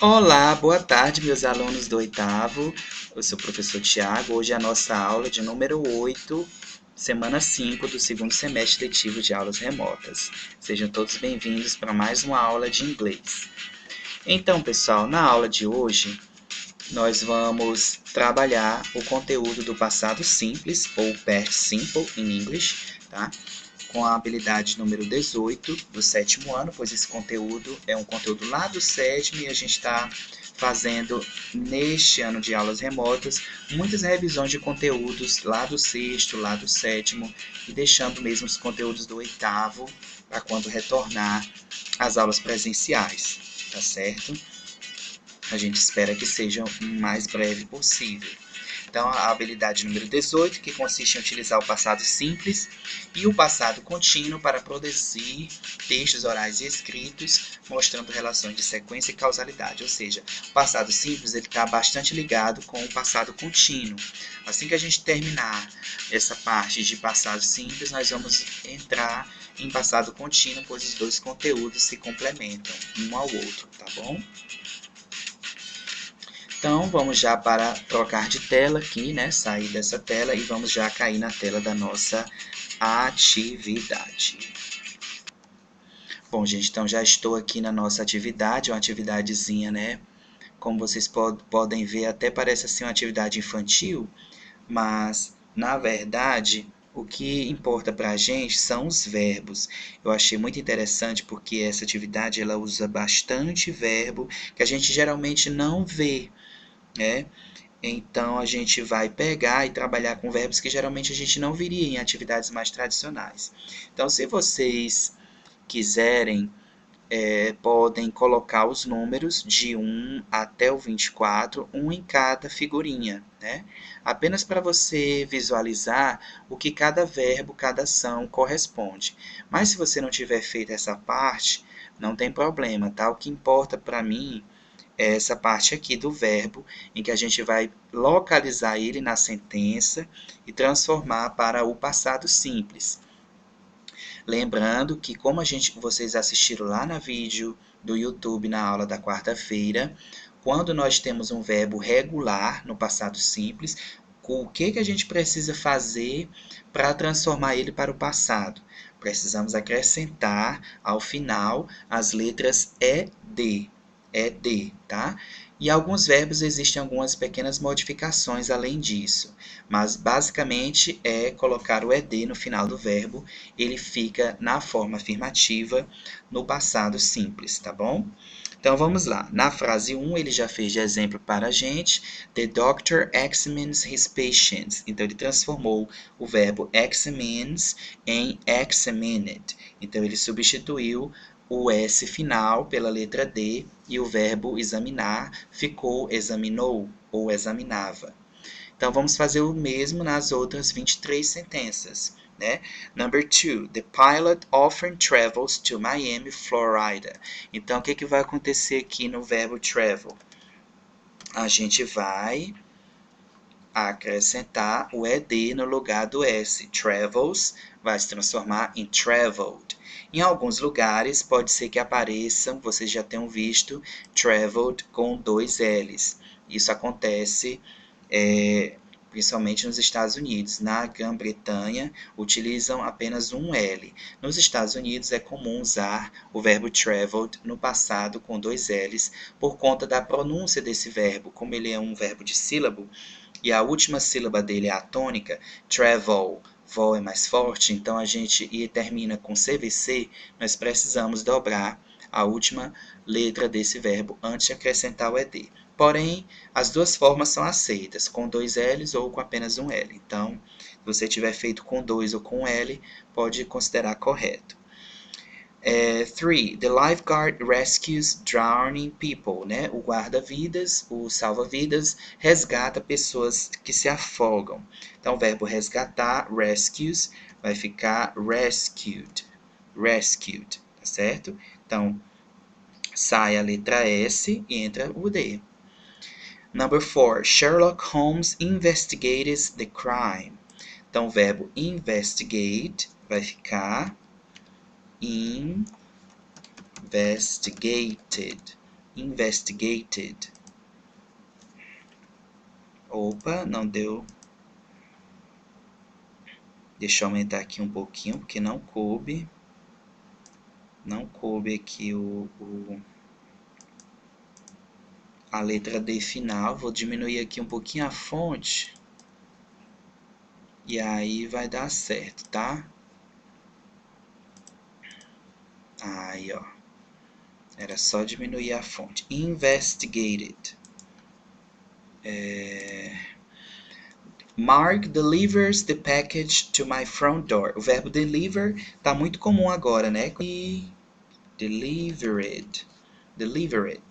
Olá, boa tarde, meus alunos do oitavo. Eu sou o professor Tiago. Hoje é a nossa aula de número 8, semana 5 do segundo semestre letivo de aulas remotas. Sejam todos bem-vindos para mais uma aula de inglês. Então, pessoal, na aula de hoje, nós vamos trabalhar o conteúdo do passado simples, ou past simple em inglês, tá? Com a habilidade número 18 do sétimo ano, pois esse conteúdo é um conteúdo lá do sétimo e a gente está fazendo, neste ano de aulas remotas, muitas revisões de conteúdos lá do sexto, lá do sétimo, e deixando mesmo os conteúdos do oitavo para quando retornar às aulas presenciais, tá certo? A gente espera que seja o mais breve possível. Então, a habilidade número 18, que consiste em utilizar o passado simples e o passado contínuo para produzir textos orais e escritos, mostrando relações de sequência e causalidade. Ou seja, o passado simples está bastante ligado com o passado contínuo. Assim que a gente terminar essa parte de passado simples, nós vamos entrar em passado contínuo, pois os dois conteúdos se complementam um ao outro, tá bom? Então, vamos já para trocar de tela aqui, né? Sair dessa tela e vamos já cair na tela da nossa atividade. Bom, gente, então já estou aqui na nossa atividade, uma atividadezinha, né? Como vocês podem ver, até parece assim uma atividade infantil, mas, na verdade, o que importa para a gente são os verbos. Eu achei muito interessante porque essa atividade ela usa bastante verbo que a gente geralmente não vê, né? Então, a gente vai pegar e trabalhar com verbos que geralmente a gente não viria em atividades mais tradicionais. Então, se vocês quiserem, podem colocar os números de 1 até o 24, um em cada figurinha, né? Apenas para você visualizar o que cada verbo, cada ação corresponde. Mas se você não tiver feito essa parte, não tem problema, tá? O que importa para mim é essa parte aqui do verbo, em que a gente vai localizar ele na sentença e transformar para o passado simples. Lembrando que, como vocês assistiram lá no vídeo do YouTube na aula da quarta-feira, quando nós temos um verbo regular no passado simples, o que a gente precisa fazer para transformar ele para o passado? Precisamos acrescentar ao final as letras ED. ED, tá? E alguns verbos existem algumas pequenas modificações além disso, mas basicamente é colocar o ED no final do verbo, ele fica na forma afirmativa no passado simples, tá bom? Então vamos lá. Na frase 1, ele já fez de exemplo para a gente. The doctor examines his patients. Então ele transformou o verbo examines em examined. Então ele substituiu o S final pela letra D e o verbo examinar ficou examinou ou examinava. Então, vamos fazer o mesmo nas outras 23 sentenças, né? Number 2, the pilot often travels to Miami, Florida. Então, o que vai acontecer aqui no verbo travel? A gente vai acrescentar o ED no lugar do S. Travels vai se transformar em traveled. Em alguns lugares, pode ser que apareçam, vocês já tenham visto, traveled com 2 L's. Isso acontece principalmente nos Estados Unidos. Na Grã-Bretanha, utilizam apenas um L. Nos Estados Unidos, é comum usar o verbo traveled no passado com 2 L's, por conta da pronúncia desse verbo. Como ele é um verbo de sílabo, e a última sílaba dele é a tônica, travel, vol é mais forte, então a gente termina com CVC, nós precisamos dobrar a última letra desse verbo antes de acrescentar o ED. Porém, as duas formas são aceitas, com 2 L's ou com apenas um L. Então, se você tiver feito com 2 ou com L, pode considerar correto. 3. The lifeguard rescues drowning people, né? O guarda-vidas, o salva-vidas, resgata pessoas que se afogam. Então, o verbo resgatar, rescues, vai ficar rescued, rescued, tá certo? Então, sai a letra S e entra o D. Number 4. Sherlock Holmes investigates the crime. Então, o verbo investigate vai ficar investigated, Investigated. Opa, não deu. Deixa eu aumentar aqui um pouquinho, porque não coube. Não coube aqui a letra D final. Vou diminuir aqui um pouquinho a fonte. E aí vai dar certo, tá? Aí, ó. Era só diminuir a fonte. Investigated. Mark delivers the package to my front door. O verbo deliver tá muito comum agora, né? Delivered. Delivered.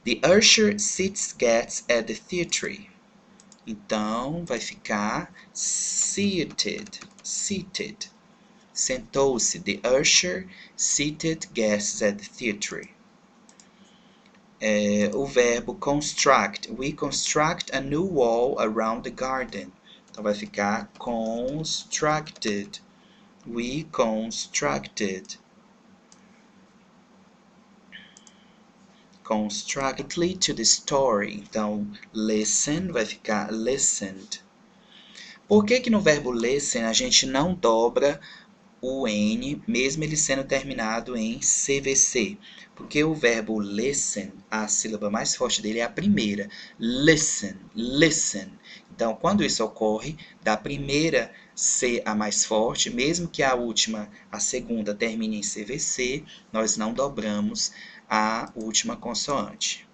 The usher sits guests at the theatre. Então, vai ficar seated. Seated. Sentou-se. The usher seated guests at the theatre. O verbo construct. We construct a new wall around the garden. Então, vai ficar constructed. We constructed. Constructly to the story. Então, listen vai ficar listened. Por que no verbo listen a gente não dobra o N, mesmo ele sendo terminado em CVC? Porque o verbo listen, a sílaba mais forte dele é a primeira. Listen, listen. Então, quando isso ocorre, da primeira ser a mais forte, mesmo que a última, a segunda, termine em CVC, nós não dobramos a última consoante.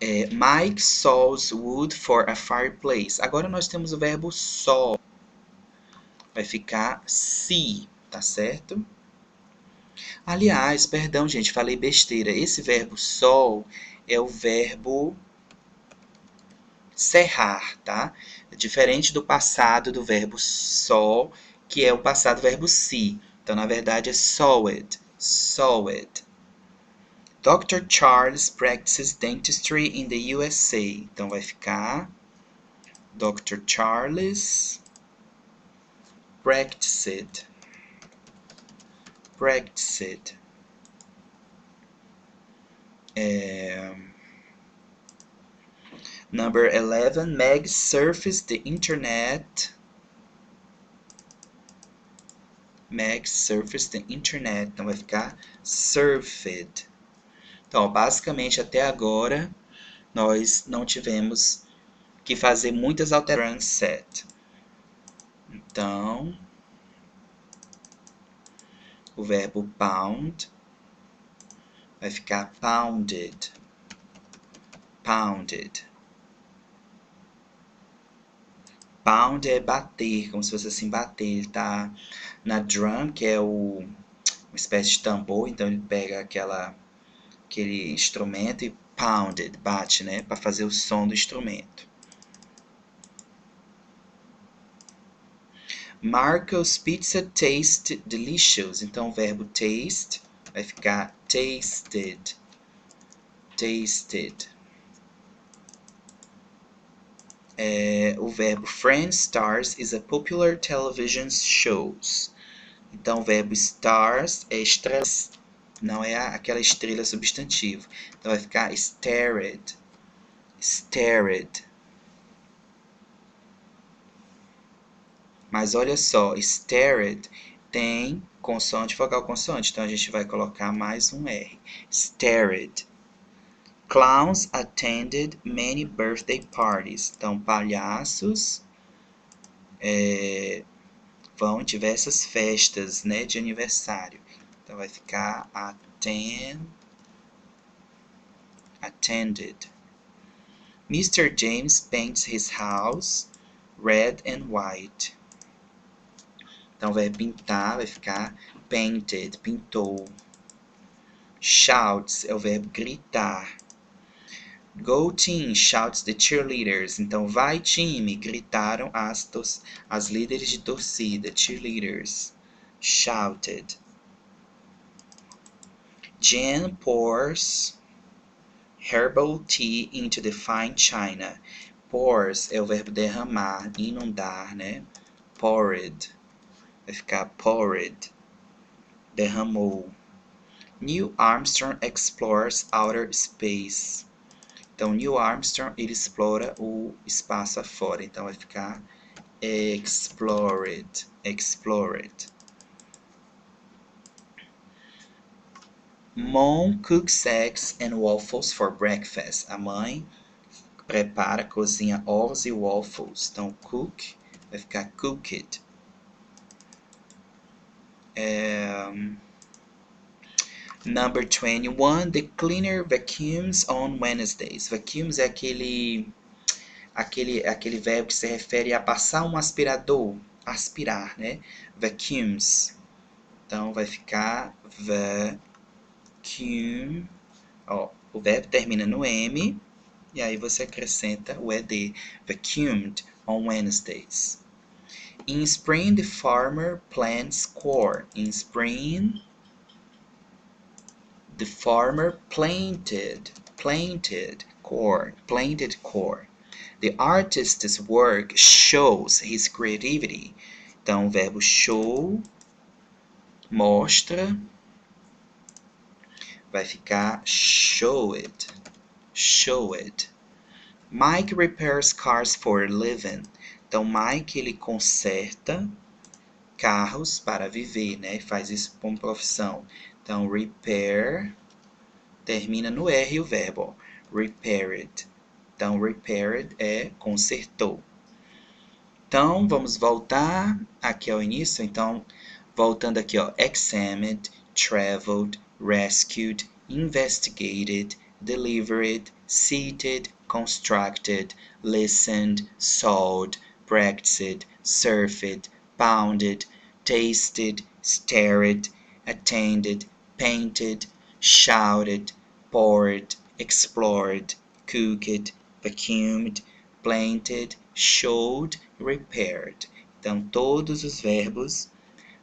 Mike saws wood for a fireplace. Agora nós temos o verbo saw. Vai ficar see, tá certo? Aliás, perdão, gente, falei besteira. Esse verbo saw é o verbo serrar, tá? Diferente do passado do verbo saw, que é o passado do verbo see. Então, na verdade, é sawed. Sawed. Dr. Charles practices dentistry in the USA. Então, vai ficar Dr. Charles practiced. Practiced. Number 11, Meg surfaced the internet. Meg surfaced the internet. Então, vai ficar surfed. Então, basicamente, até agora, nós não tivemos que fazer muitas alterações set. Então, o verbo pound vai ficar pounded. Pounded. Pound é bater, como se fosse assim, bater. Ele tá na drum, que é uma espécie de tambor, então ele pega aquele instrumento e pounded, bate, né, para fazer o som do instrumento. Marco's pizza tastes delicious. Então, o verbo taste vai ficar tasted. Tasted. O verbo Friends stars is a popular television show. Então, o verbo stars é estrela, não é aquela estrela substantivo. Então, vai ficar stared. Stared. Mas olha só, stared tem consoante, vogal consoante. Então, a gente vai colocar mais um R. Stared. Clowns attended many birthday parties. Então, palhaços vão em diversas festas, né, de aniversário. Então, vai ficar attended. Mr. James paints his house red and white. Então, vai pintar, vai ficar painted, pintou. Shouts é o verbo gritar. Go team, shouts the cheerleaders. Então, vai time, gritaram as líderes de torcida, cheerleaders. Shouted. Jen pours herbal tea into the fine china. Pours é o verbo derramar, inundar, né? Poured. Vai ficar poured. Derramou. Neil Armstrong explores outer space. Então, Neil Armstrong, ele explora o espaço afora. Então, vai ficar explored, explored. Mom cooks eggs and waffles for breakfast. A mãe prepara, cozinha ovos e waffles. Então, cook vai ficar cooked. Number 21, the cleaner vacuums on Wednesdays. Vacuums é aquele verbo que se refere a passar um aspirador, aspirar, né? Vacuums. Então, vai ficar vacuum. Ó, o verbo termina no M, e aí você acrescenta o ED. Vacuumed on Wednesdays. In spring, the farmer plants corn. In spring, the farmer planted corn. The artist's work shows his creativity. Então, o verbo show mostra, vai ficar show it. Mike repairs cars for a living. Então, Mike, ele conserta carros para viver, né? Faz isso como profissão. Então, repair termina no R o verbo. Repaired. Então, repaired é consertou. Então, vamos voltar aqui ao início. Então, voltando aqui, ó. Examined, traveled, rescued, investigated, delivered, seated, constructed, listened, sold, practiced, surfed, pounded, tasted, stared, attended, painted, shouted, poured, explored, cooked, vacuumed, planted, showed, repaired. Então, todos os verbos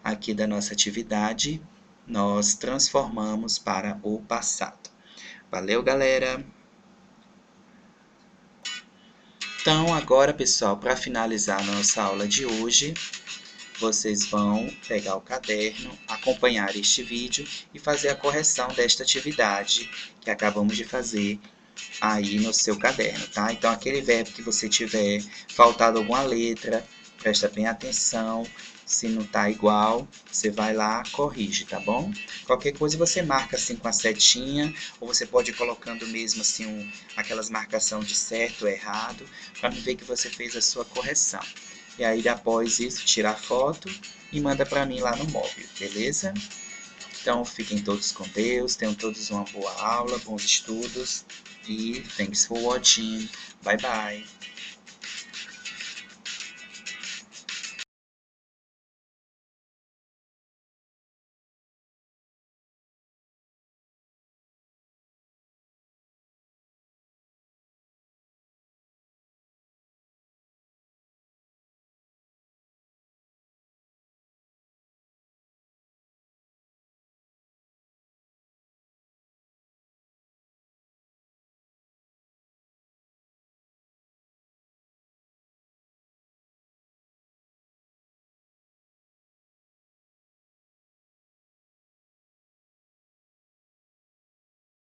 aqui da nossa atividade nós transformamos para o passado. Valeu, galera! Então, agora, pessoal, para finalizar a nossa aula de hoje, vocês vão pegar o caderno, acompanhar este vídeo e fazer a correção desta atividade que acabamos de fazer aí no seu caderno, tá? Então, aquele verbo que você tiver faltado alguma letra, presta bem atenção. Se não tá igual, você vai lá, corrige, tá bom? Qualquer coisa você marca assim com a setinha, ou você pode ir colocando mesmo assim aquelas marcações de certo ou errado, para ver que você fez a sua correção. E aí, após isso, tira a foto e manda para mim lá no móvel, beleza? Então, fiquem todos com Deus, tenham todos uma boa aula, bons estudos, e thanks for watching. Bye, bye!